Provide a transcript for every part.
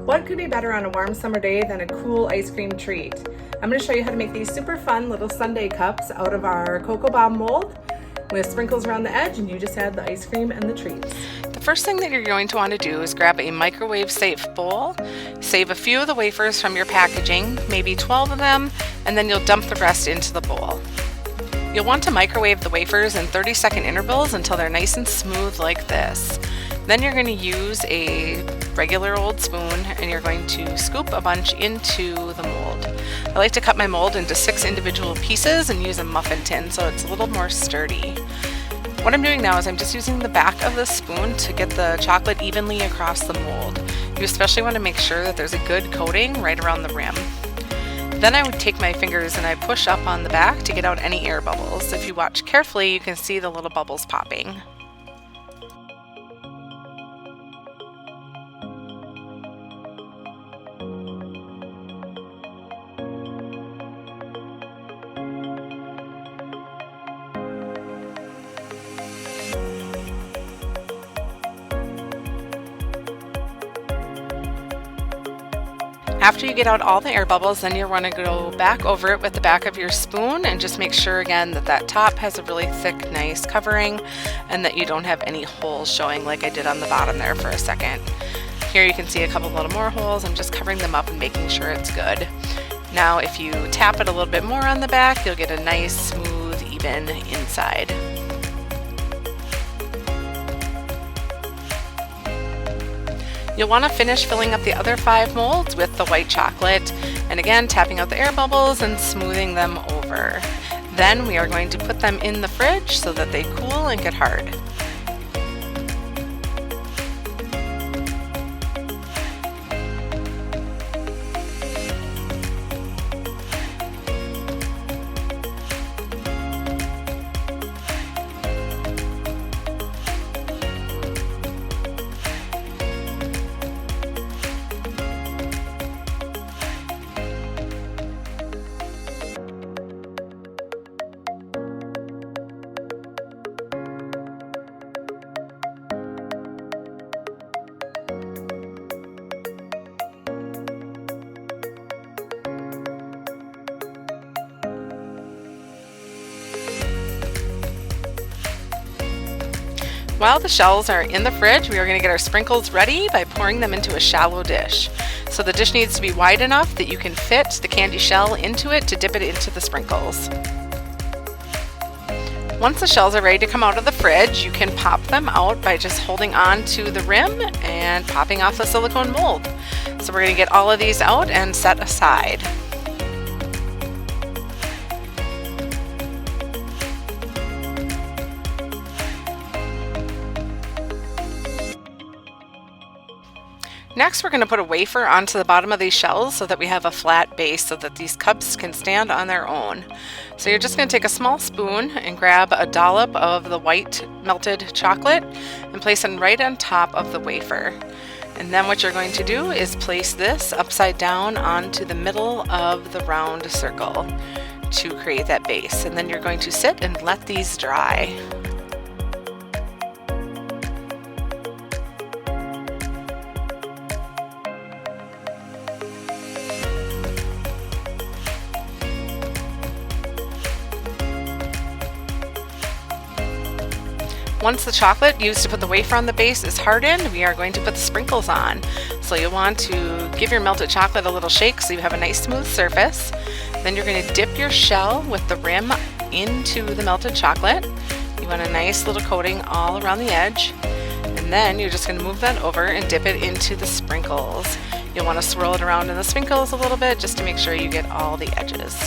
What could be better on a warm summer day than a cool ice cream treat? I'm going to show you how to make these super fun little sundae cups out of our cocoa bomb mold with sprinkles around the edge, and you just add the ice cream and the treats. The first thing that you're going to want to do is grab a microwave safe bowl, save a few of the wafers from your packaging, maybe 12 of them, and then you'll dump the rest into the bowl. You'll want to microwave the wafers in 30-second intervals until they're nice and smooth like this. Then you're going to use a regular old spoon and you're going to scoop a bunch into the mold. I like to cut my mold into 6 individual pieces and use a muffin tin so it's a little more sturdy. What I'm doing now is I'm just using the back of the spoon to get the chocolate evenly across the mold. You especially want to make sure that there's a good coating right around the rim. Then I would take my fingers and I push up on the back to get out any air bubbles. If you watch carefully, you can see the little bubbles popping. After you get out all the air bubbles, then you'll want to go back over it with the back of your spoon and just make sure again that that top has a really thick, nice covering and that you don't have any holes showing like I did on the bottom there for a second. Here you can see a couple little more holes. I'm just covering them up and making sure it's good. Now if you tap it a little bit more on the back, you'll get a nice, smooth, even inside. You'll want to finish filling up the other 5 molds with the white chocolate, and again tapping out the air bubbles and smoothing them over. Then we are going to put them in the fridge so that they cool and get hard. While the shells are in the fridge, we are going to get our sprinkles ready by pouring them into a shallow dish. So the dish needs to be wide enough that you can fit the candy shell into it to dip it into the sprinkles. Once the shells are ready to come out of the fridge, you can pop them out by just holding on to the rim and popping off the silicone mold. So we're going to get all of these out and set aside. Next, we're going to put a wafer onto the bottom of these shells so that we have a flat base so that these cups can stand on their own. So you're just going to take a small spoon and grab a dollop of the white melted chocolate and place it right on top of the wafer. And then what you're going to do is place this upside down onto the middle of the round circle to create that base. And then you're going to sit and let these dry. Once the chocolate used to put the wafer on the base is hardened, we are going to put the sprinkles on. So you'll want to give your melted chocolate a little shake so you have a nice smooth surface. Then you're going to dip your shell with the rim into the melted chocolate. You want a nice little coating all around the edge. And then you're just going to move that over and dip it into the sprinkles. You'll want to swirl it around in the sprinkles a little bit just to make sure you get all the edges.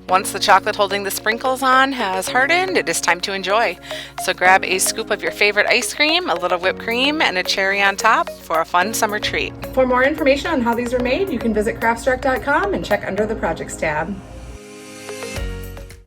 Once the chocolate holding the sprinkles on has hardened, it is time to enjoy. So grab a scoop of your favorite ice cream, a little whipped cream, and a cherry on top for a fun summer treat. For more information on how these are made, you can visit craftsdirect.com and check under the Projects tab.